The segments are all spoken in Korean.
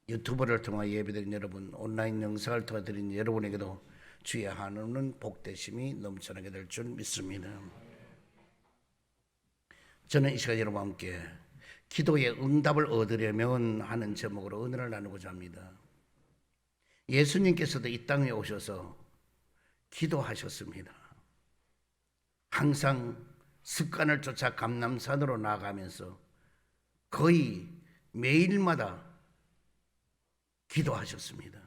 유튜브를 통해 예배드린 여러분, 온라인 영상을 통해 드린 여러분에게도 주의 한우는 복되심이 넘쳐나게 될 줄 믿습니다. 저는 이 시간 여러분과 함께 기도의 응답을 얻으려면 하는 제목으로 은혜를 나누고자 합니다. 예수님께서도 이 땅에 오셔서 기도하셨습니다. 항상 습관을 쫓아 감람산으로 나아가면서 거의 매일마다 기도하셨습니다.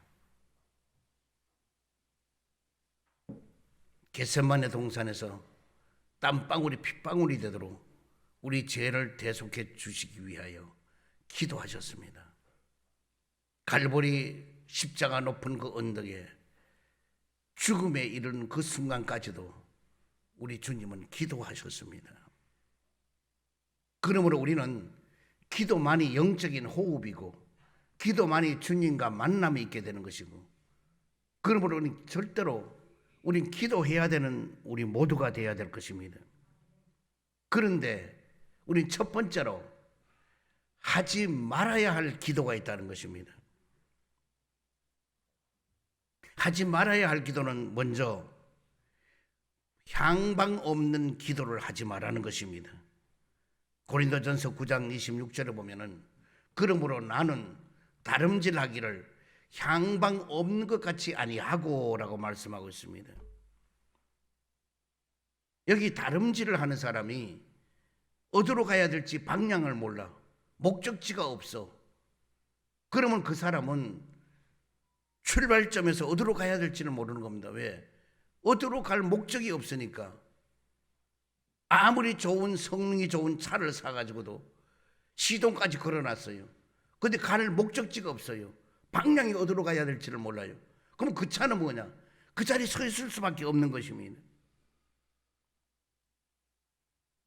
겟세마네 동산에서 땀방울이 핏방울이 되도록 우리 죄를 대속해 주시기 위하여 기도하셨습니다. 갈보리 십자가 높은 그 언덕에 죽음에 이르는 그 순간까지도 우리 주님은 기도하셨습니다. 그러므로 우리는 기도만이 영적인 호흡이고 기도만이 주님과 만남이 있게 되는 것이고, 그러므로 우리는 절대로 우린 기도해야 되는 우리 모두가 되어야 될 것입니다. 그런데 우린 첫 번째로 하지 말아야 할 기도가 있다는 것입니다. 하지 말아야 할 기도는 먼저 향방 없는 기도를 하지 말라는 것입니다. 고린도전서 9장 26절에 보면은 그러므로 나는 다름질하기를 향방 없는 것 같이 아니하고 라고 말씀하고 있습니다. 여기 다름질을 하는 사람이 어디로 가야 될지 방향을 몰라, 목적지가 없어. 그러면 그 사람은 출발점에서 어디로 가야 될지를 모르는 겁니다. 왜? 어디로 갈 목적이 없으니까. 아무리 좋은 성능이 좋은 차를 사가지고도 시동까지 걸어놨어요. 근데 갈 목적지가 없어요. 방향이 어디로 가야 될지를 몰라요. 그럼 그 차는 뭐냐? 그 자리에 서 있을 수밖에 없는 것입니다.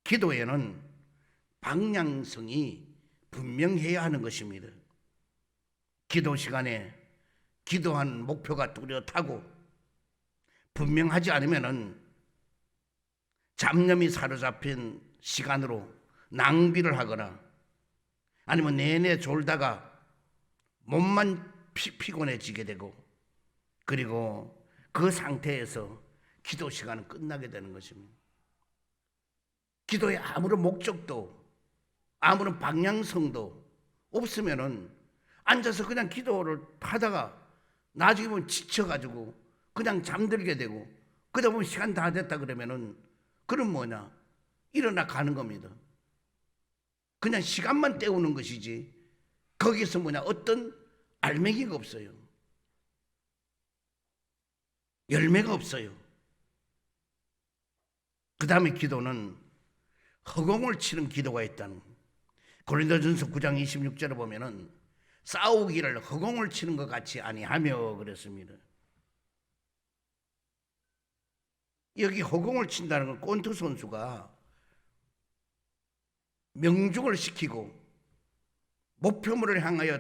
기도에는 방향성이 분명해야 하는 것입니다. 기도 시간에 기도한 목표가 뚜렷하고 분명하지 않으면은 잡념이 사로잡힌 시간으로 낭비를 하거나 아니면 내내 졸다가 몸만 피곤해지게 되고, 그리고 그 상태에서 기도 시간은 끝나게 되는 것입니다. 기도에 아무런 목적도 아무런 방향성도 없으면은 앉아서 그냥 기도를 하다가 나중에 보면 지쳐가지고 그냥 잠들게 되고, 그러다 보면 시간 다 됐다 그러면은 그럼 뭐냐? 일어나 가는 겁니다. 그냥 시간만 때우는 것이지 거기서 뭐냐? 어떤 알맹이가 없어요. 열매가 없어요. 그 다음에 기도는 허공을 치는 기도가 있다는, 고린도전서 9장 26절에 보면은 싸우기를 허공을 치는 것 같이 아니하며 그랬습니다. 여기 허공을 친다는 건 꼰트 선수가 명중을 시키고 목표물을 향하여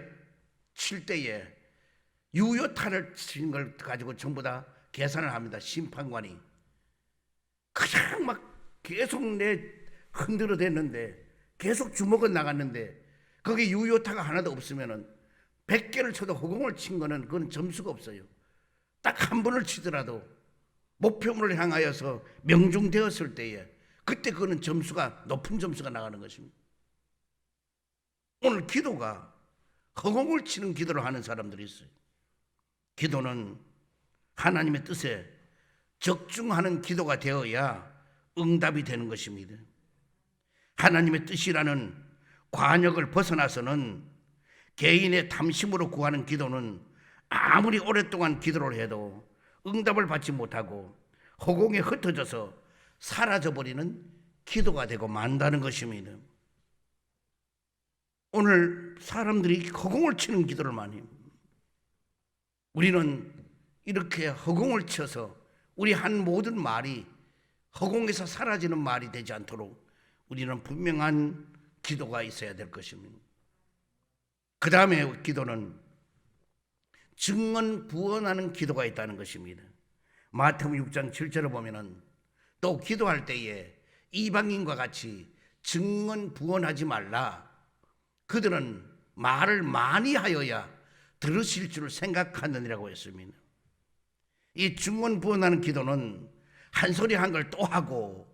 칠 때에 유효타를 친 걸 가지고 전부 다 계산을 합니다. 심판관이 그냥 막 계속 흔들어 댔는데, 계속 주먹은 나갔는데 거기 유효타가 하나도 없으면은 100개를 쳐도 허공을 친 거는 그건 점수가 없어요. 딱 한 번을 치더라도 목표물을 향하여서 명중되었을 때에 그때 그거는 점수가 높은 점수가 나가는 것입니다. 오늘 기도가 허공을 치는 기도를 하는 사람들이 있어요. 기도는 하나님의 뜻에 적중하는 기도가 되어야 응답이 되는 것입니다. 하나님의 뜻이라는 관역을 벗어나서는 개인의 탐심으로 구하는 기도는 아무리 오랫동안 기도를 해도 응답을 받지 못하고 허공에 흩어져서 사라져버리는 기도가 되고 만다는 것입니다. 오늘 사람들이 허공을 치는 기도를 많이 해요. 우리는 이렇게 허공을 쳐서 우리 한 모든 말이 허공에서 사라지는 말이 되지 않도록 우리는 분명한 기도가 있어야 될 것입니다. 그 다음에 기도는 증언부언하는 기도가 있다는 것입니다. 마태복음 6장 7절을 보면은 또 기도할 때에 이방인과 같이 증언부언하지 말라. 그들은 말을 많이 하여야 들으실 줄 생각하느니라고 했습니다. 이 중언부언하는 기도는 한 소리 한 걸 또 하고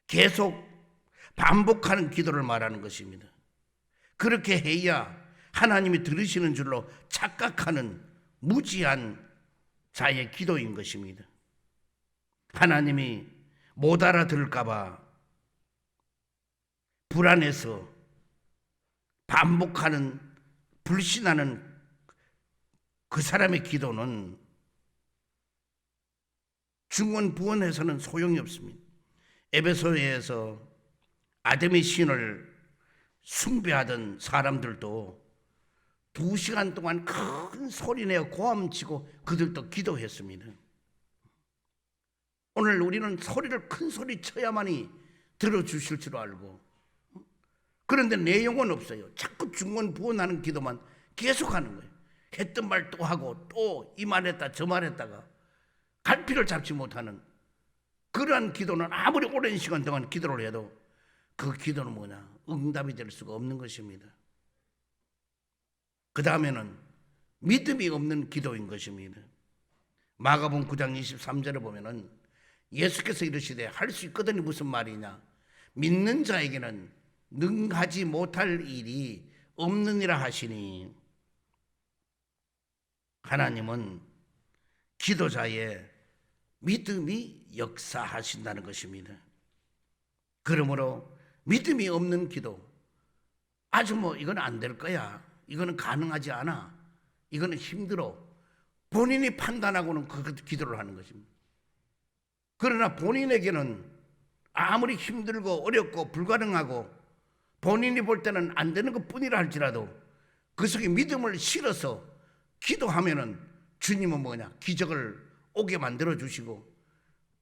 계속 반복하는 기도를 말하는 것입니다. 그렇게 해야 하나님이 들으시는 줄로 착각하는 무지한 자의 기도인 것입니다. 하나님이 못 알아들을까 봐 불안해서 반복하는 불신하는 그 사람의 기도는 중언부언해서는 소용이 없습니다. 에베소에서 아데미 신을 숭배하던 사람들도 2시간 동안 큰 소리내어 고함치고 그들도 기도했습니다. 오늘 우리는 소리를 큰 소리 쳐야만이 들어주실 줄 알고, 그런데 내용은 없어요. 자꾸 중언부언하는 기도만 계속하는 거예요. 했던 말 또 하고 또 이 말했다 저 말했다가 갈피를 잡지 못하는 그러한 기도는 아무리 오랜 시간 동안 기도를 해도 그 기도는 뭐냐? 응답이 될 수가 없는 것입니다. 그 다음에는 믿음이 없는 기도인 것입니다. 마가복음 9장 23절에 보면은 예수께서 이르시되 할 수 있거든이 무슨 말이냐? 믿는 자에게는 능하지 못할 일이 없느니라 하시니, 하나님은 기도자의 믿음이 역사하신다는 것입니다. 그러므로 믿음이 없는 기도, 아주 이건 안 될 거야, 이거는 가능하지 않아, 이거는 힘들어, 본인이 판단하고는 그 기도를 하는 것입니다. 그러나 본인에게는 아무리 힘들고 어렵고 불가능하고 본인이 볼 때는 안 되는 것뿐이라 할지라도 그 속에 믿음을 실어서 기도하면은 주님은 뭐냐? 기적을 오게 만들어 주시고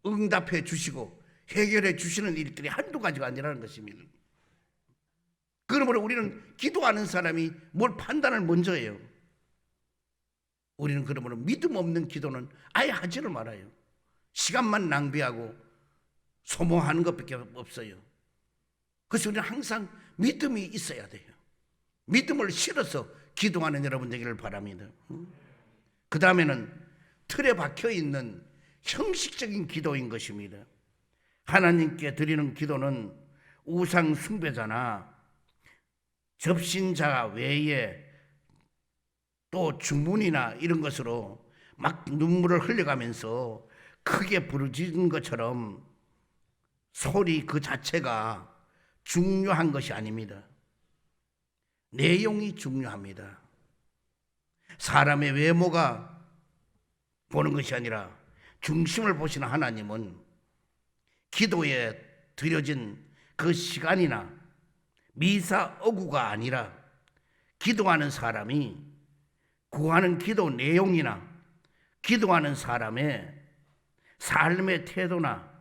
응답해 주시고 해결해 주시는 일들이 한두 가지가 아니라는 것입니다. 그러므로 우리는 기도하는 사람이 뭘 판단을 먼저 해요. 우리는 그러므로 믿음 없는 기도는 아예 하지를 말아요. 시간만 낭비하고 소모하는 것밖에 없어요. 그래서 우리는 항상 믿음이 있어야 돼요. 믿음을 실어서 기도하는 여러분 되기를 바랍니다. 그 다음에는 틀에 박혀있는 형식적인 기도인 것입니다. 하나님께 드리는 기도는 우상 숭배자나 접신자 외에 또 주문이나 이런 것으로 막 눈물을 흘려가면서 크게 부르짖는 것처럼 소리 그 자체가 중요한 것이 아닙니다. 내용이 중요합니다. 사람의 외모가 보는 것이 아니라 중심을 보시는 하나님은 기도에 드려진 그 시간이나 미사 어구가 아니라 기도하는 사람이 구하는 기도 내용이나 기도하는 사람의 삶의 태도나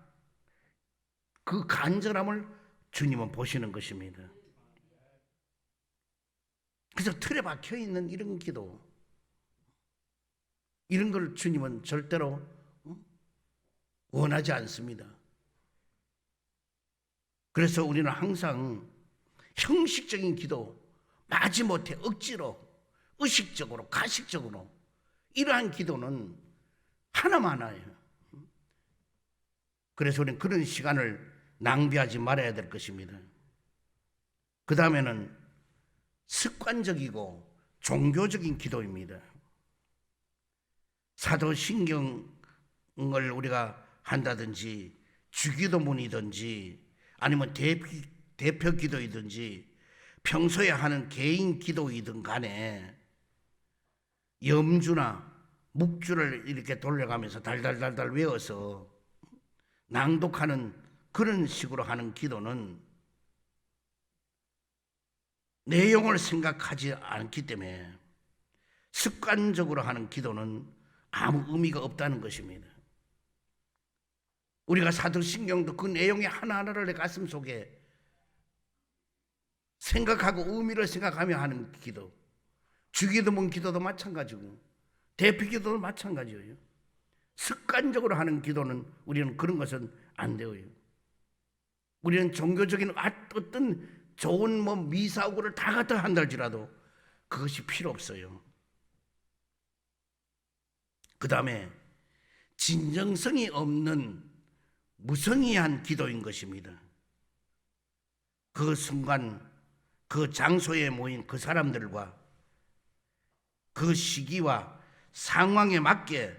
그 간절함을 주님은 보시는 것입니다. 그래서 틀에 박혀있는 이런 기도, 이런 걸 주님은 절대로 원하지 않습니다. 그래서 우리는 항상 형식적인 기도, 마지못해 억지로, 의식적으로, 가식적으로 이러한 기도는 하나만 하나예요. 그래서 우리는 그런 시간을 낭비하지 말아야 될 것입니다. 그 다음에는 습관적이고 종교적인 기도입니다. 사도신경을 우리가 한다든지 주기도문이든지 아니면 대표 기도이든지 평소에 하는 개인 기도이든 간에 염주나 묵주를 이렇게 돌려가면서 달달달달 외워서 낭독하는 그런 식으로 하는 기도는 내용을 생각하지 않기 때문에 습관적으로 하는 기도는 아무 의미가 없다는 것입니다. 우리가 사도신경도 그 내용의 하나하나를 내 가슴 속에 생각하고 의미를 생각하며 하는 기도, 주기도문 기도도 마찬가지고 대표 기도도 마찬가지예요. 습관적으로 하는 기도는 우리는 그런 것은 안 되어요. 우리는 종교적인 어떤 좋은 미사오구를 다 갖다 한다 할지라도 그것이 필요 없어요. 그 다음에 진정성이 없는 무성의한 기도인 것입니다. 그 순간 그 장소에 모인 그 사람들과 그 시기와 상황에 맞게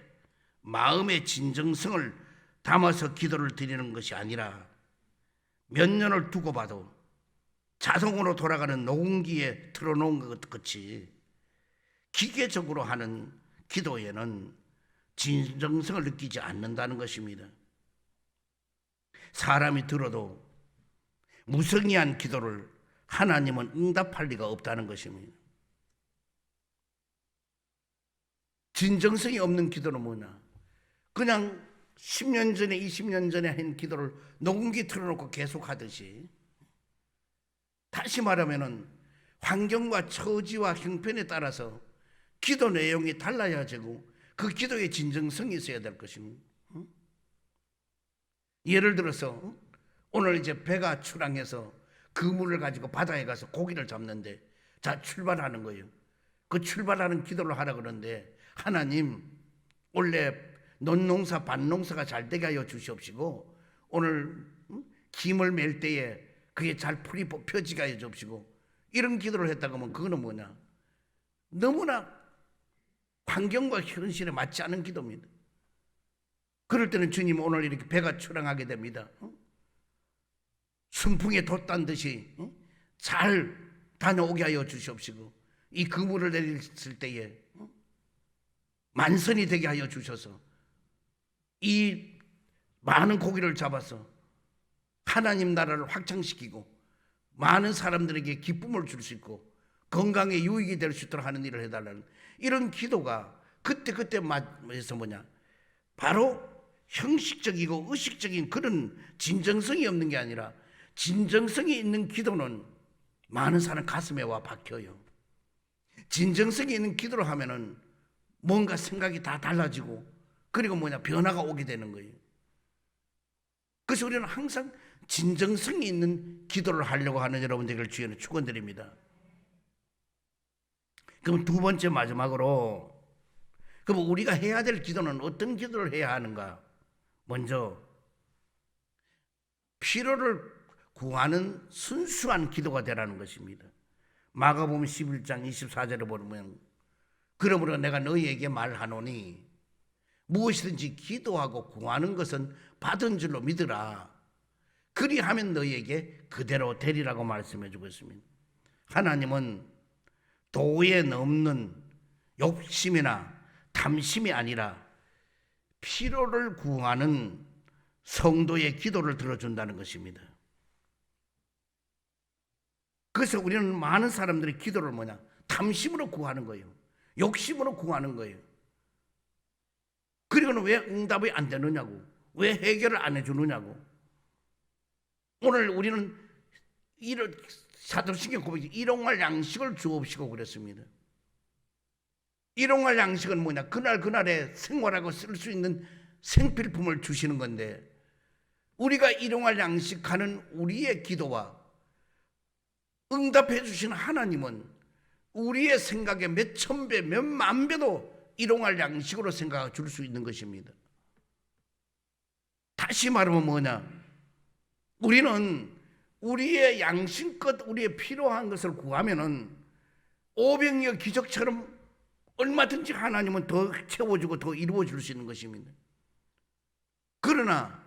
마음의 진정성을 담아서 기도를 드리는 것이 아니라 몇 년을 두고 봐도 자동으로 돌아가는 녹음기에 틀어놓은 것 같이 기계적으로 하는 기도에는 진정성을 느끼지 않는다는 것입니다. 사람이 들어도 무성의한 기도를 하나님은 응답할 리가 없다는 것입니다. 진정성이 없는 기도는 뭐냐? 그냥 10년 전에 20년 전에 한 기도를 녹음기 틀어놓고 계속 하듯이, 다시 말하면 환경과 처지와 형편에 따라서 기도 내용이 달라야 되고 그 기도의 진정성이 있어야 될 것입니다. 예를 들어서 오늘 이제 배가 출항해서 그물을 가지고 바다에 가서 고기를 잡는데, 자, 출발하는 거예요. 그 출발하는 기도를 하라 그러는데, 하나님, 원래 논농사 밭농사가 잘 되게 하여 주시옵시고, 오늘 김을 맬 때에 그게 잘 풀이 펴지게 하여 주옵시고, 이런 기도를 했다고 하면 그거는 뭐냐? 너무나 환경과 현실에 맞지 않은 기도입니다. 그럴 때는 주님, 오늘 이렇게 배가 출항하게 됩니다. 순풍에 돛단 듯이 잘 다녀오게 하여 주시옵시고, 이 그물을 내렸을 때에 만선이 되게 하여 주셔서 이 많은 고기를 잡아서 하나님 나라를 확장시키고 많은 사람들에게 기쁨을 줄 수 있고 건강에 유익이 될 수 있도록 하는 일을 해달라는 이런 기도가 그때 맞아서 뭐냐? 바로 형식적이고 의식적인 그런 진정성이 없는 게 아니라, 진정성이 있는 기도는 많은 사람 가슴에 와 박혀요. 진정성이 있는 기도를 하면은 뭔가 생각이 다 달라지고, 그리고 뭐냐? 변화가 오게 되는 거예요. 그래서 우리는 항상 진정성이 있는 기도를 하려고 하는 여러분들을 주의는 축원드립니다. 그럼 두 번째 마지막으로, 그럼 우리가 해야 될 기도는 어떤 기도를 해야 하는가? 먼저 필요를 구하는 순수한 기도가 되라는 것입니다. 마가복음 11장 24절에 보면, 그러므로 내가 너희에게 말하노니 무엇이든지 기도하고 구하는 것은 받은 줄로 믿으라. 그리하면 너희에게 그대로 되리라고 말씀해 주고 있습니다. 하나님은 도에 넘는 욕심이나 탐심이 아니라 필요를 구하는 성도의 기도를 들어준다는 것입니다. 그래서 우리는 많은 사람들의 기도를 뭐냐? 탐심으로 구하는 거예요. 욕심으로 구하는 거예요. 그리고는 왜 응답이 안 되느냐고, 왜 해결을 안 해주느냐고. 오늘 우리는 이런 사도신경 고백이 일용할 양식을 주옵시고 그랬습니다. 일용할 양식은 뭐냐? 그날그날에 생활하고 쓸 수 있는 생필품을 주시는 건데, 우리가 일용할 양식하는 우리의 기도와 응답해 주신 하나님은 우리의 생각에 몇 천 배, 몇 만 배도 일용할 양식으로 생각해 줄 수 있는 것입니다. 다시 말하면 뭐냐? 우리는 우리의 양심껏 우리의 필요한 것을 구하면은 오병이어 기적처럼 얼마든지 하나님은 더 채워주고 더 이루어줄 수 있는 것입니다. 그러나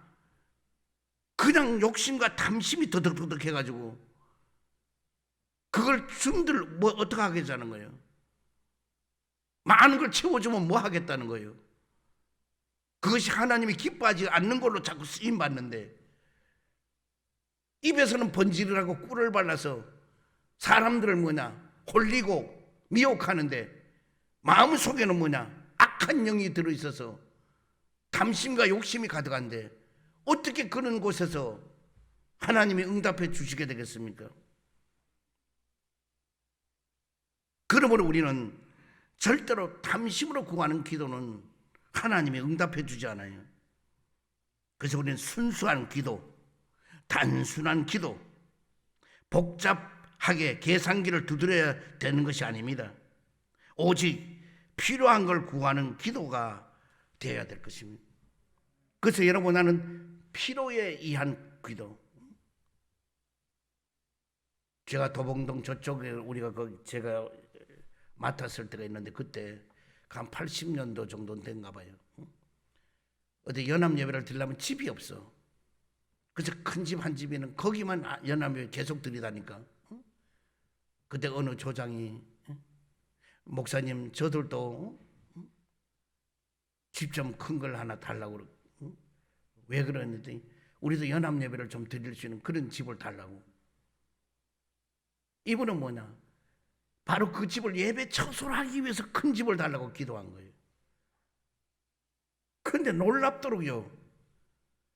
그냥 욕심과 탐심이 더덕더덕 해가지고 그걸 준들 뭐 어떻게 하겠다는 거예요? 많은 걸 채워주면 뭐 하겠다는 거예요? 그것이 하나님이 기뻐하지 않는 걸로 자꾸 쓰임 받는데, 입에서는 번지를 하고 꿀을 발라서 사람들을 뭐냐? 홀리고 미혹하는데, 마음속에는 뭐냐? 악한 영이 들어있어서 탐심과 욕심이 가득한데, 어떻게 그런 곳에서 하나님이 응답해 주시게 되겠습니까? 그러므로 우리는 절대로 탐심으로 구하는 기도는 하나님이 응답해 주지 않아요. 그래서 우리는 순수한 기도, 단순한 기도, 복잡하게 계산기를 두드려야 되는 것이 아닙니다. 오직 필요한 걸 구하는 기도가 되어야 될 것입니다. 그래서 여러분, 나는 필요에 의한 기도. 제가 도봉동 저쪽에 우리가 제가 맡았을 때가 있는데, 그때 한 80년도 정도 된가 봐요. 어디 연합 예배를 드리려면 집이 없어. 그래서 큰 집 한 집에는 거기만 연합 예배 계속 드리다니까. 그때 어느 조장이, 목사님 저들도 집 좀 큰 걸 하나 달라고 그러고. 왜 그러는데, 우리도 연합 예배를 좀 드릴 수 있는 그런 집을 달라고. 이분은 뭐냐, 바로 그 집을 예배 처소를 하기 위해서 큰 집을 달라고 기도한 거예요. 그런데 놀랍도록요,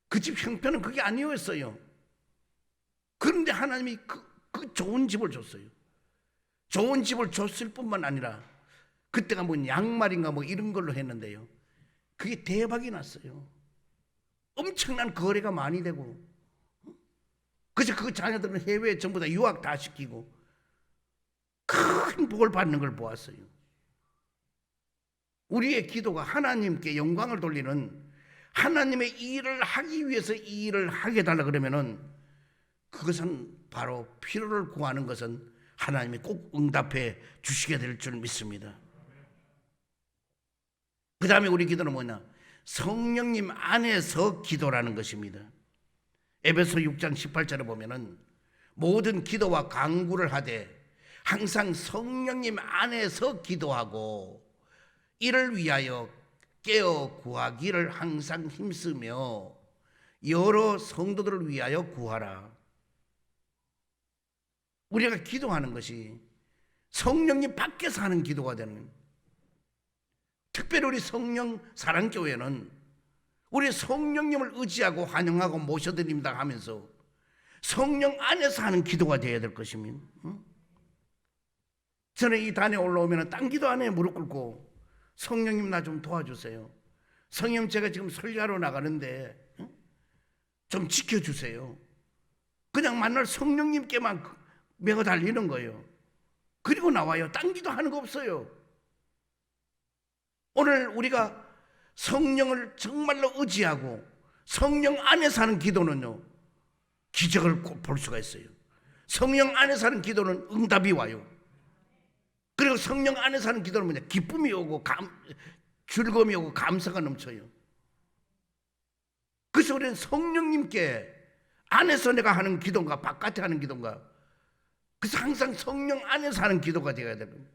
그 집 형편은 그게 아니었어요. 그런데 하나님이 그 좋은 집을 줬어요. 좋은 집을 줬을 뿐만 아니라, 그때가 뭐 양말인가 뭐 이런 걸로 했는데요, 그게 대박이 났어요. 엄청난 거래가 많이 되고, 그래서 그 자녀들은 해외에 전부 다 유학 다 시키고 큰 복을 받는 걸 보았어요. 우리의 기도가 하나님께 영광을 돌리는, 하나님의 일을 하기 위해서 이 일을 하게 해달라 그러면은, 그것은 바로 필요를 구하는 것은 하나님이 꼭 응답해 주시게 될 줄 믿습니다. 그 다음에 우리 기도는 뭐냐, 성령님 안에서 기도라는 것입니다. 에베소 6장 18절에 보면은, 모든 기도와 간구를 하되 항상 성령님 안에서 기도하고 이를 위하여 깨어 구하기를 항상 힘쓰며 여러 성도들을 위하여 구하라. 우리가 기도하는 것이 성령님 밖에서 하는 기도가 되는, 특별히 우리 성령 사랑교회는 우리 성령님을 의지하고 환영하고 모셔드립니다 하면서 성령 안에서 하는 기도가 되어야 될 것입니다. 저는 이 단에 올라오면 딴 기도 안 해, 무릎 꿇고 성령님 나 좀 도와주세요. 성령 제가 지금 설교하러 나가는데 좀 지켜주세요. 그냥 만날 성령님께만 매어 달리는 거예요. 그리고 나와요. 딴 기도 하는 거 없어요. 오늘 우리가 성령을 정말로 의지하고 성령 안에서 하는 기도는요, 기적을 볼 수가 있어요. 성령 안에서 하는 기도는 응답이 와요. 그리고 성령 안에서 하는 기도는 뭐냐, 기쁨이 오고 즐거움이 오고 감사가 넘쳐요. 그래서 우리는 성령님께 안에서 내가 하는 기도인가 바깥에 하는 기도인가, 그래서 항상 성령 안에서 하는 기도가 되어야 되거든요.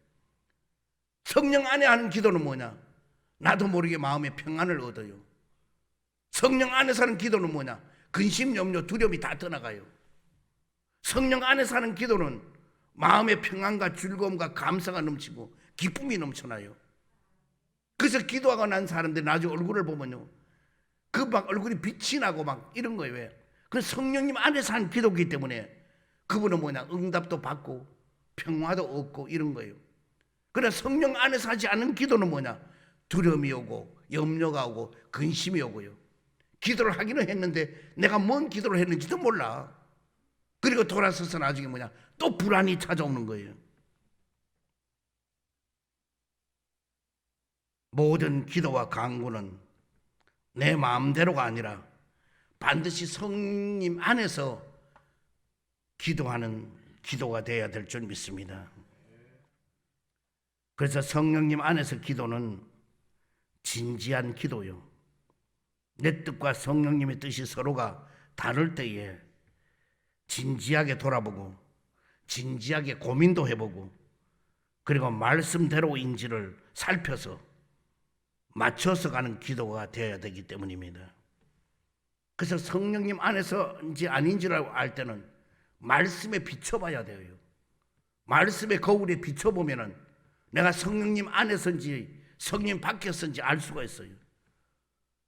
성령 안에 하는 기도는 뭐냐, 나도 모르게 마음의 평안을 얻어요. 성령 안에서 하는 기도는 뭐냐, 근심, 염려, 두려움이 다 떠나가요. 성령 안에서 하는 기도는 마음의 평안과 즐거움과 감사가 넘치고 기쁨이 넘쳐나요. 그래서 기도하고 난 사람들 나중에 얼굴을 보면요, 그 막 얼굴이 빛이 나고 막 이런 거예요. 왜? 그 성령님 안에서 한 기도이기 때문에 그분은 뭐냐, 응답도 받고 평화도 얻고 이런 거예요. 그러나 성령 안에서 하지 않은 기도는 뭐냐, 두려움이 오고 염려가 오고 근심이 오고요. 기도를 하기는 했는데 내가 뭔 기도를 했는지도 몰라. 그리고 돌아서서 나중에 뭐냐, 또 불안이 찾아오는 거예요. 모든 기도와 간구는 내 마음대로가 아니라 반드시 성령 안에서 기도하는 기도가 되어야 될 줄 믿습니다. 그래서 성령님 안에서 기도는 진지한 기도요. 내 뜻과 성령님의 뜻이 서로가 다를 때에 진지하게 돌아보고 진지하게 고민도 해보고 그리고 말씀대로인지를 살펴서 맞춰서 가는 기도가 되어야 되기 때문입니다. 그래서 성령님 안에서인지 아닌지를 알 때는 말씀에 비춰봐야 돼요. 말씀의 거울에 비춰보면은 내가 성령님 안에서인지 성령 밖에서인지 알 수가 있어요.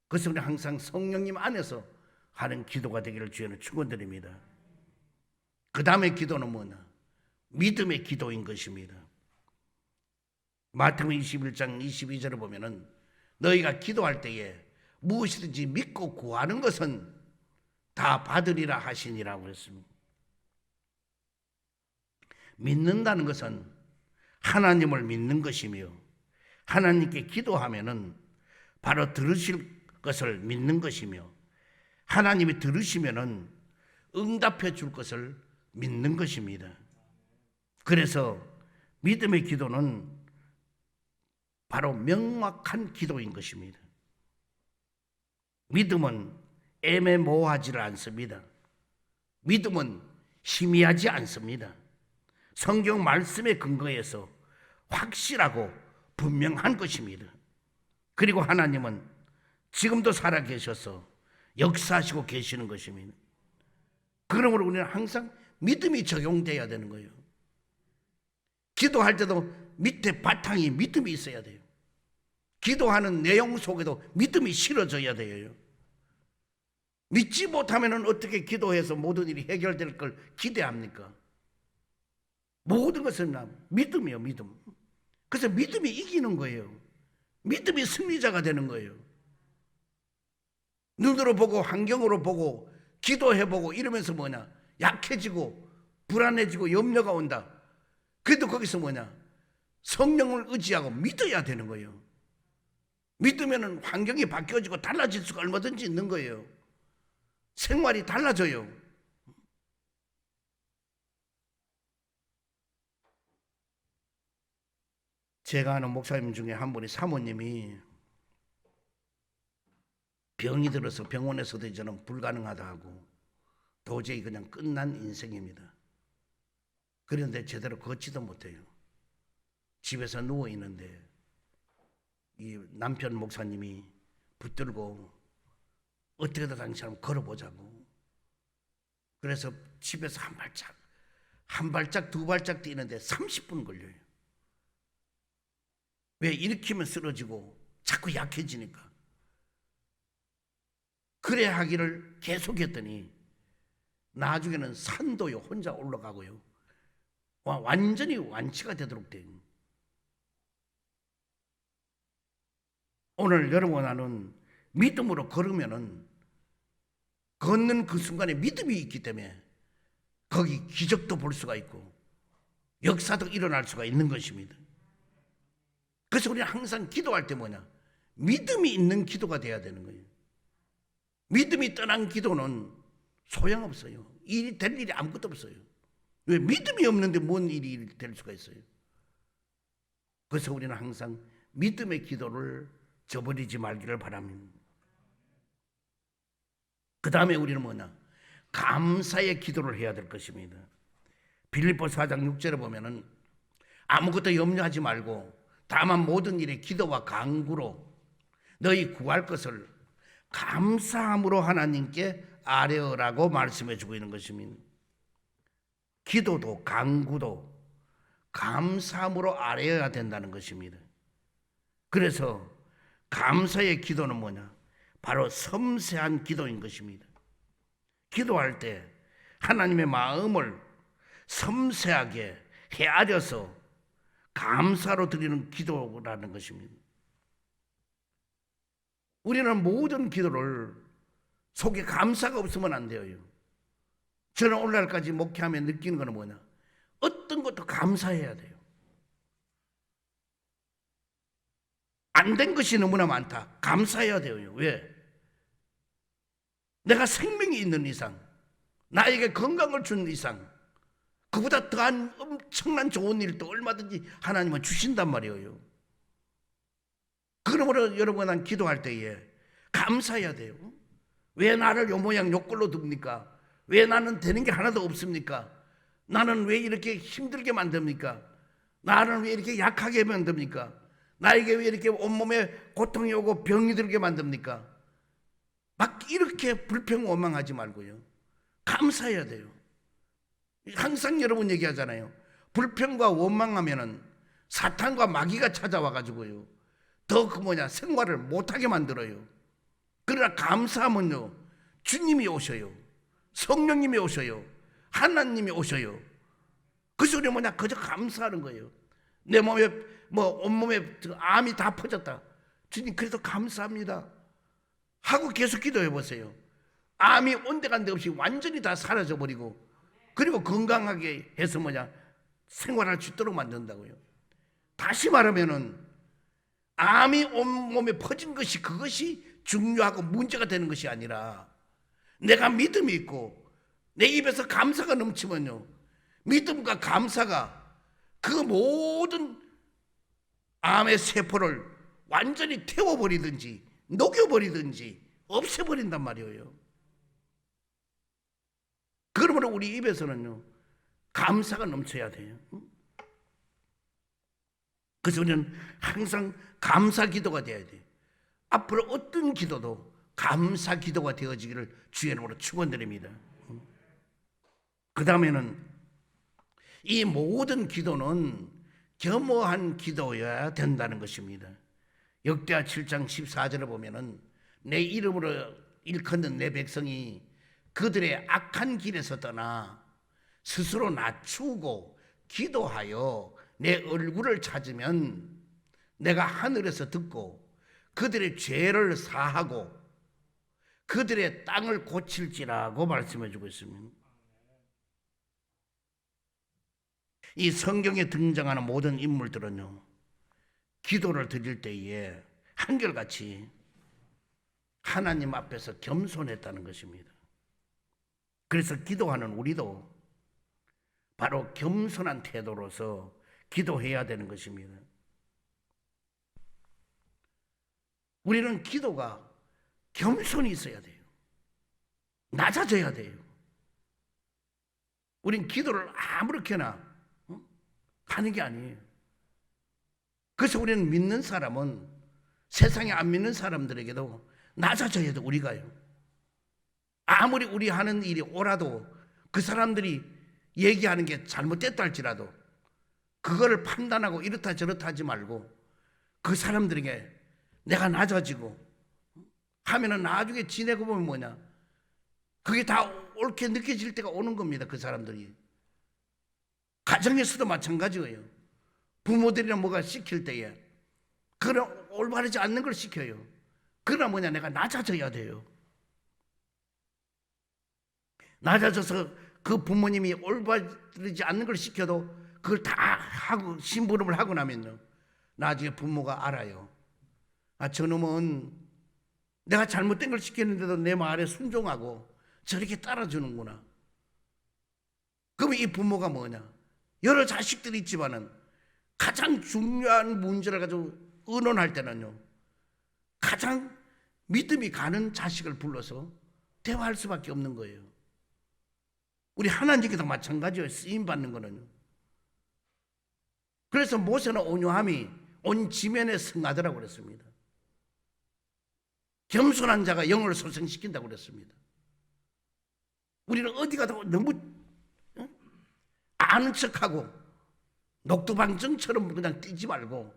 그래서 우리 항상 성령님 안에서 하는 기도가 되기를 주에는 축원드립니다. 그 다음에 기도는 뭐냐? 믿음의 기도인 것입니다. 마태복음 21장 22절을 보면은 너희가 기도할 때에 무엇이든지 믿고 구하는 것은 다 받으리라 하시니라고 했습니다. 믿는다는 것은 하나님을 믿는 것이며 하나님께 기도하면은 바로 들으실 것을 믿는 것이며, 하나님이 들으시면은 응답해 줄 것을 믿는 것입니다. 그래서 믿음의 기도는 바로 명확한 기도인 것입니다. 믿음은 애매모호하지를 않습니다. 믿음은 희미하지 않습니다. 성경 말씀에 근거해서 확실하고 분명한 것입니다. 그리고 하나님은 지금도 살아계셔서 역사하시고 계시는 것입니다. 그러므로 우리는 항상 믿음이 적용돼야 되는 거예요. 기도할 때도 밑에 바탕이 믿음이 있어야 돼요. 기도하는 내용 속에도 믿음이 실어져야 돼요. 믿지 못하면 어떻게 기도해서 모든 일이 해결될 걸 기대합니까? 모든 것은 믿음이요, 믿음. 그래서 믿음이 이기는 거예요. 믿음이 승리자가 되는 거예요. 눈으로 보고 환경으로 보고 기도해보고 이러면서 뭐냐, 약해지고 불안해지고 염려가 온다. 그래도 거기서 뭐냐, 성령을 의지하고 믿어야 되는 거예요. 믿으면 환경이 바뀌어지고 달라질 수가 얼마든지 있는 거예요. 생활이 달라져요. 제가 아는 목사님 중에 한 분이, 사모님이 병이 들어서 병원에서도 저는 불가능하다 하고 도저히 그냥 끝난 인생입니다. 그런데 제대로 걷지도 못해요. 집에서 누워 있는데 이 남편 목사님이 붙들고 어떻게든 당신 한번 걸어보자고. 그래서 집에서 한 발짝 두 발짝 뛰는데 30분 걸려요. 왜? 일으키면 쓰러지고 자꾸 약해지니까. 그래 하기를 계속했더니 나중에는 산도요 혼자 올라가고요, 완전히 완치가 되도록 된. 오늘 여러분, 나는 믿음으로 걸으면은 걷는 그 순간에 믿음이 있기 때문에 거기 기적도 볼 수가 있고 역사도 일어날 수가 있는 것입니다. 그래서 우리는 항상 기도할 때 뭐냐, 믿음이 있는 기도가 돼야 되는 거예요. 믿음이 떠난 기도는 소용없어요. 일이 될 일이 아무것도 없어요. 왜? 믿음이 없는데 뭔 일이 될 수가 있어요. 그래서 우리는 항상 믿음의 기도를 저버리지 말기를 바랍니다. 그 다음에 우리는 뭐냐, 감사의 기도를 해야 될 것입니다. 빌립보서 4장 6절에 보면은 아무것도 염려하지 말고 다만 모든 일에 기도와 간구로 너희 구할 것을 감사함으로 하나님께 아뢰으라고 말씀해 주고 있는 것입니다. 기도도 간구도 감사함으로 아뢰어야 된다는 것입니다. 그래서 감사의 기도는 뭐냐, 바로 섬세한 기도인 것입니다. 기도할 때 하나님의 마음을 섬세하게 헤아려서 감사로 드리는 기도라는 것입니다. 우리는 모든 기도를 속에 감사가 없으면 안 돼요. 저는 오늘날까지 목회하며 느끼는 건 뭐냐, 어떤 것도 감사해야 돼요. 안 된 것이 너무나 많다. 감사해야 돼요. 왜? 내가 생명이 있는 이상, 나에게 건강을 준 이상, 그보다 더한 엄청난 좋은 일도 얼마든지 하나님은 주신단 말이에요. 그러므로 여러분, 난 기도할 때에 감사해야 돼요. 왜 나를 요 모양 요 꼴로 둡니까? 왜 나는 되는 게 하나도 없습니까? 나는 왜 이렇게 힘들게 만듭니까? 나는 왜 이렇게 약하게 만듭니까? 나에게 왜 이렇게 온몸에 고통이 오고 병이 들게 만듭니까? 막 이렇게 불평 원망하지 말고요, 감사해야 돼요. 항상 여러분 얘기하잖아요. 불평과 원망하면은 사탄과 마귀가 찾아와가지고요, 더 생활을 못하게 만들어요. 그러나 감사하면요, 주님이 오셔요, 성령님이 오셔요, 하나님이 오셔요. 그 소리 그저 감사하는 거예요. 내 몸에 온몸에 암이 다 퍼졌다. 주님 그래도 감사합니다 하고 계속 기도해 보세요. 암이 온데간데 없이 완전히 다 사라져 버리고, 그리고 건강하게 해서 생활할 수 있도록 만든다고요. 다시 말하면은 암이 온몸에 퍼진 것이 그것이 중요하고 문제가 되는 것이 아니라 내가 믿음이 있고 내 입에서 감사가 넘치면요, 믿음과 감사가 그 모든 암의 세포를 완전히 태워버리든지 녹여버리든지 없애버린단 말이에요. 그러므로 우리 입에서는요, 감사가 넘쳐야 돼요. 그래서 우리는 항상 감사 기도가 되어야 돼요. 앞으로 어떤 기도도 감사 기도가 되어지기를 주의 이름으로 축원드립니다. 그 다음에는 이 모든 기도는 겸허한 기도여야 된다는 것입니다. 역대하 7장 14절에 보면은 내 이름으로 일컫는 내 백성이 그들의 악한 길에서 떠나 스스로 낮추고 기도하여 내 얼굴을 찾으면 내가 하늘에서 듣고 그들의 죄를 사하고 그들의 땅을 고칠지라고 말씀해 주고 있습니다. 이 성경에 등장하는 모든 인물들은요, 기도를 드릴 때에 한결같이 하나님 앞에서 겸손했다는 것입니다. 그래서 기도하는 우리도 바로 겸손한 태도로서 기도해야 되는 것입니다. 우리는 기도가 겸손이 있어야 돼요. 낮아져야 돼요. 우린 기도를 아무렇게나 하는 게 아니에요. 그래서 우리는 믿는 사람은 세상에 안 믿는 사람들에게도 낮아져야 돼. 우리가요, 아무리 우리 하는 일이 옳아도 그 사람들이 얘기하는 게 잘못됐다 할지라도 그거를 판단하고 이렇다 저렇다 하지 말고 그 사람들에게 내가 낮아지고 하면은 나중에 지내고 보면 뭐냐, 그게 다 옳게 느껴질 때가 오는 겁니다. 그 사람들이 가정에서도 마찬가지예요. 부모들이나 뭐가 시킬 때에 그런 올바르지 않는 걸 시켜요. 그러나 뭐냐, 내가 낮아져야 돼요. 낮아져서 그 부모님이 올바르지 않는 걸 시켜도 그걸 다 하고 심부름을 하고 나면요, 나중에 부모가 알아요. 아, 저놈은 내가 잘못된 걸 시켰는데도 내 말에 순종하고 저렇게 따라주는구나. 그러면 이 부모가 뭐냐, 여러 자식들이 있지만은 가장 중요한 문제를 가지고 의논할 때는요, 가장 믿음이 가는 자식을 불러서 대화할 수밖에 없는 거예요. 우리 하나님께도 마찬가지예요. 쓰임 받는 거는요. 그래서 모세는 온유함이 온 지면에 승하더라고 그랬습니다. 겸손한 자가 영을 소생시킨다고 그랬습니다. 우리는 어디 가도 너무 아는 척하고 녹두방정처럼 그냥 뛰지 말고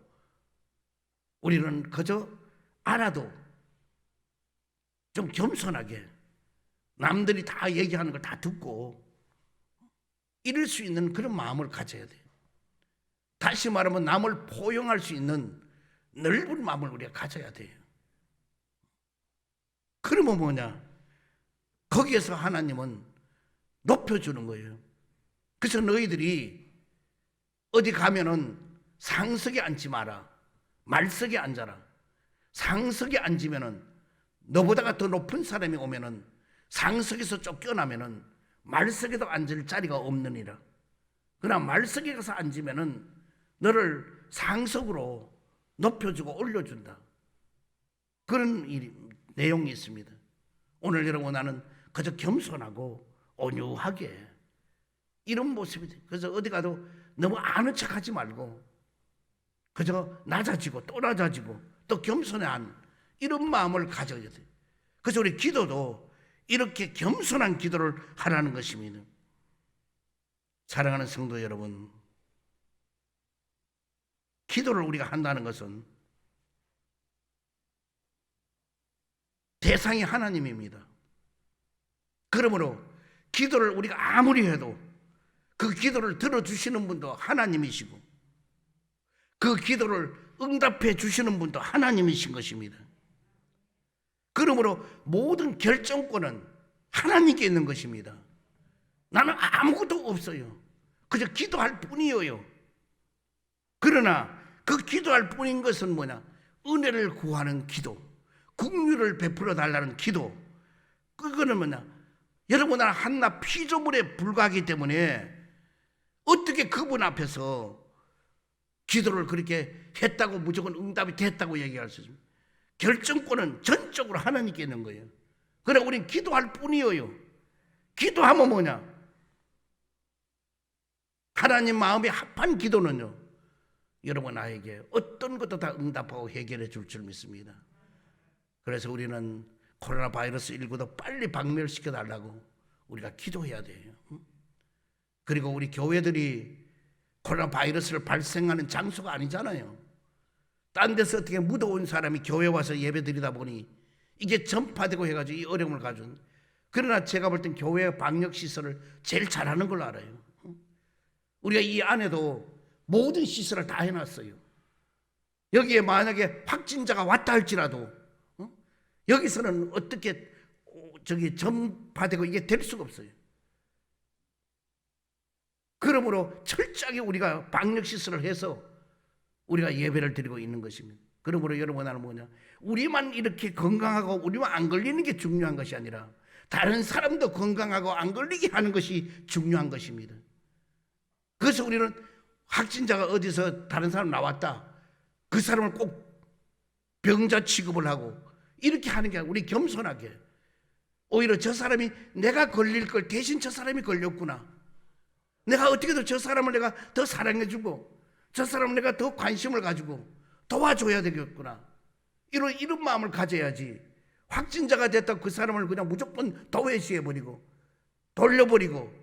우리는 그저 알아도 좀 겸손하게 남들이 다 얘기하는 걸 다 듣고 이럴 수 있는 그런 마음을 가져야 돼요. 다시 말하면 남을 포용할 수 있는 넓은 마음을 우리가 가져야 돼요. 그러면 뭐냐, 거기에서 하나님은 높여주는 거예요. 그래서 너희들이 어디 가면은 상석에 앉지 마라, 말석에 앉아라. 상석에 앉으면은 너보다가 더 높은 사람이 오면은 상석에서 쫓겨나면은 말석에도 앉을 자리가 없느니라. 그러나 말석에 가서 앉으면은 너를 상석으로 높여주고 올려준다. 그런 내용이 있습니다. 오늘 여러분, 나는 그저 겸손하고 온유하게 이런 모습이 돼요. 그래서 어디 가도 너무 아는 척하지 말고 그저 낮아지고 또 낮아지고 또 겸손한 이런 마음을 가져야 돼요. 그래서 우리 기도도 이렇게 겸손한 기도를 하라는 것입니다. 사랑하는 성도 여러분, 기도를 우리가 한다는 것은 대상이 하나님입니다. 그러므로 기도를 우리가 아무리 해도 그 기도를 들어주시는 분도 하나님이시고 그 기도를 응답해 주시는 분도 하나님이신 것입니다. 그러므로 모든 결정권은 하나님께 있는 것입니다. 나는 아무것도 없어요. 그저 기도할 뿐이에요. 그러나 그 기도할 뿐인 것은 뭐냐, 은혜를 구하는 기도, 긍휼을 베풀어 달라는 기도, 그거는 뭐냐? 여러분 한낱 피조물에 불과하기 때문에 어떻게 그분 앞에서 기도를 그렇게 했다고 무조건 응답이 됐다고 얘기할 수 있습니다. 결정권은 전적으로 하나님께 있는 거예요. 그래 우린 기도할 뿐이에요. 기도하면 뭐냐? 하나님 마음에 합한 기도는요, 여러분 나에게 어떤 것도 다 응답하고 해결해 줄 줄 믿습니다. 그래서 우리는 코로나 바이러스 19도 빨리 박멸시켜 달라고 우리가 기도해야 돼요. 그리고 우리 교회들이 코로나 바이러스를 발생하는 장소가 아니잖아요. 딴 데서 어떻게 묻어온 사람이 교회 와서 예배 드리다 보니 이게 전파되고 해가지고 이 어려움을 가져온. 그러나 제가 볼 땐 교회 방역시설을 제일 잘하는 걸로 알아요. 우리가 이 안에도 모든 시설을 다 해놨어요. 여기에 만약에 확진자가 왔다 할지라도 여기서는 어떻게 전파되고 이게 될 수가 없어요. 그러므로 철저하게 우리가 방역시설을 해서 우리가 예배를 드리고 있는 것입니다. 그러므로 여러분 나는 뭐냐? 우리만 이렇게 건강하고 우리만 안 걸리는 게 중요한 것이 아니라 다른 사람도 건강하고 안 걸리게 하는 것이 중요한 것입니다. 그래서 우리는 확진자가 어디서 다른 사람 나왔다, 그 사람을 꼭 병자 취급을 하고 이렇게 하는 게 아니라 우리 겸손하게, 오히려 저 사람이 내가 걸릴 걸 대신 저 사람이 걸렸구나, 내가 어떻게든 저 사람을 내가 더 사랑해주고 저 사람을 내가 더 관심을 가지고 도와줘야 되겠구나, 이런 마음을 가져야지. 확진자가 됐다고 그 사람을 그냥 무조건 도외시해버리고 돌려버리고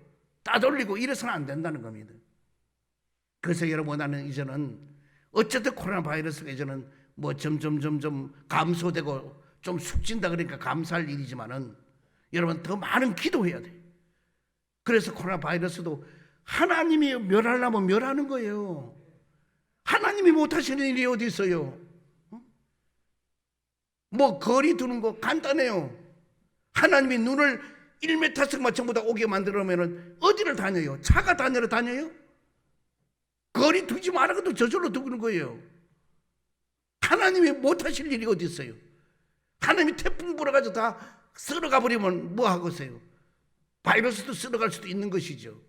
따돌리고 이래서는 안 된다는 겁니다. 그래서 여러분 나는 이제는 어쨌든 코로나 바이러스가 이제는 뭐 점점 감소되고 좀 숙진다 그러니까 감사할 일이지만은 여러분 더 많은 기도해야 돼요. 그래서 코로나 바이러스도 하나님이 멸하려면 멸하는 거예요. 하나님이 못하시는 일이 어디 있어요? 뭐 거리 두는 거 간단해요. 하나님이 눈을 1m씩만 전부 다 오게 만들면 어디를 다녀요? 차가 다녀요? 거리 두지 말아도 저절로 두는 거예요. 하나님이 못하실 일이 어디 있어요? 하나님이 태풍 불어가지고 다 쓸어가 버리면 뭐 하겠어요? 바이러스도 쓸어갈 수도 있는 것이죠.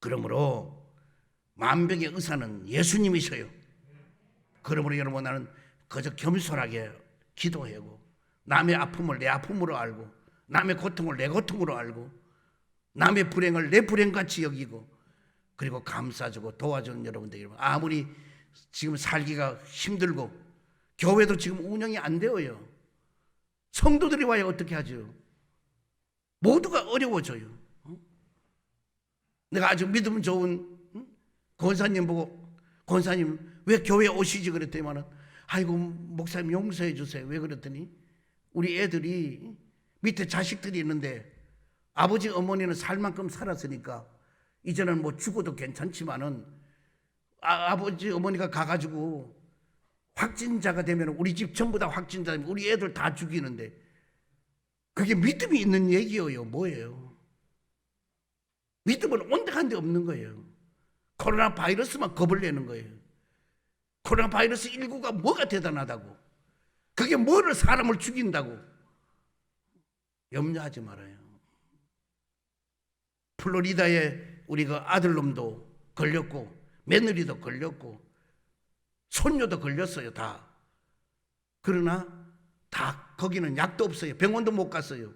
그러므로 만병의 의사는 예수님이셔요. 그러므로 여러분 나는 그저 겸손하게 기도하고 남의 아픔을 내 아픔으로 알고 남의 고통을 내 고통으로 알고 남의 불행을 내 불행같이 여기고 그리고 감싸주고 도와주는 여러분들, 아무리 지금 살기가 힘들고 교회도 지금 운영이 안 되어요. 성도들이 와야 어떻게 하죠? 모두가 어려워져요. 내가 아주 믿음 좋은 권사님 보고 권사님 왜 교회에 오시지 그랬더니만은 아이고 목사님 용서해 주세요. 왜 그랬더니 우리 애들이 밑에 자식들이 있는데 아버지 어머니는 살 만큼 살았으니까 이제는 뭐 죽어도 괜찮지만은 아버지 어머니가 가가지고 확진자가 되면 우리 집 전부 다 확진자 되면 우리 애들 다 죽이는데 그게 믿음이 있는 얘기예요? 뭐예요? 믿음은 온데간데 없는 거예요. 코로나 바이러스만 겁을 내는 거예요. 코로나 바이러스 19가 뭐가 대단하다고, 그게 뭐를 사람을 죽인다고 염려하지 말아요. 플로리다에 우리 그 아들놈도 걸렸고 며느리도 걸렸고 손녀도 걸렸어요. 다. 그러나 다 거기는 약도 없어요. 병원도 못 갔어요.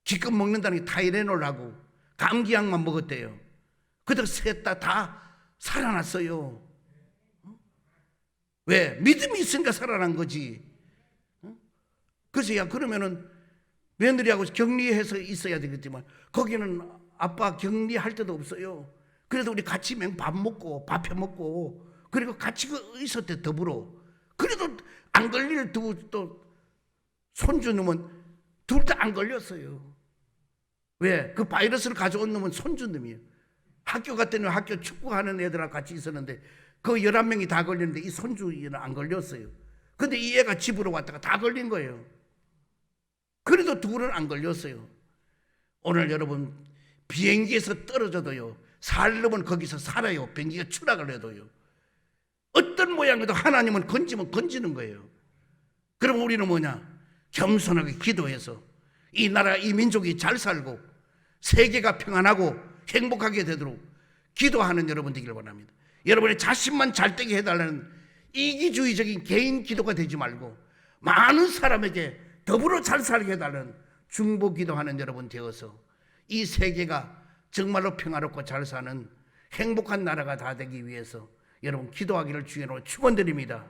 지금 먹는다는 게 타이레놀하고 감기약만 먹었대요. 그들 셋 다 살아났어요. 왜? 믿음이 있으니까 살아난 거지. 그래서 야 그러면은 며느리하고 격리해서 있어야 되겠지만 거기는 아빠 격리할 데도 없어요. 그래도 우리 같이 밥 먹고 밥 해 먹고 그리고 같이 있었대 더불어. 그래도 안 걸릴 또 손주 놈은 둘 다 안 걸렸어요. 왜? 그 바이러스를 가져온 놈은 손주 놈이에요. 학교 갔더니 학교 축구하는 애들하고 같이 있었는데 그 11명이 다 걸렸는데 이 손주는 안 걸렸어요. 근데 이 애가 집으로 왔다가 다 걸린 거예요. 그래도 둘은 안 걸렸어요. 오늘 여러분 비행기에서 떨어져도요 살려면 거기서 살아요. 비행기가 추락을 해도요. 어떤 어떤 모양이도 하나님은 건지면 건지는 거예요. 그럼 우리는 뭐냐? 겸손하게 기도해서 이 나라, 이 민족이 잘 살고 세계가 평안하고 행복하게 되도록 기도하는 여러분 되기를 원합니다. 여러분의 자신만 잘되게 해달라는 이기주의적인 개인 기도가 되지 말고 많은 사람에게 더불어 잘 살게 해달라는 중보 기도하는 여러분 되어서 이 세계가 정말로 평화롭고 잘 사는 행복한 나라가 다 되기 위해서 여러분 기도하기를 주의로 축원드립니다.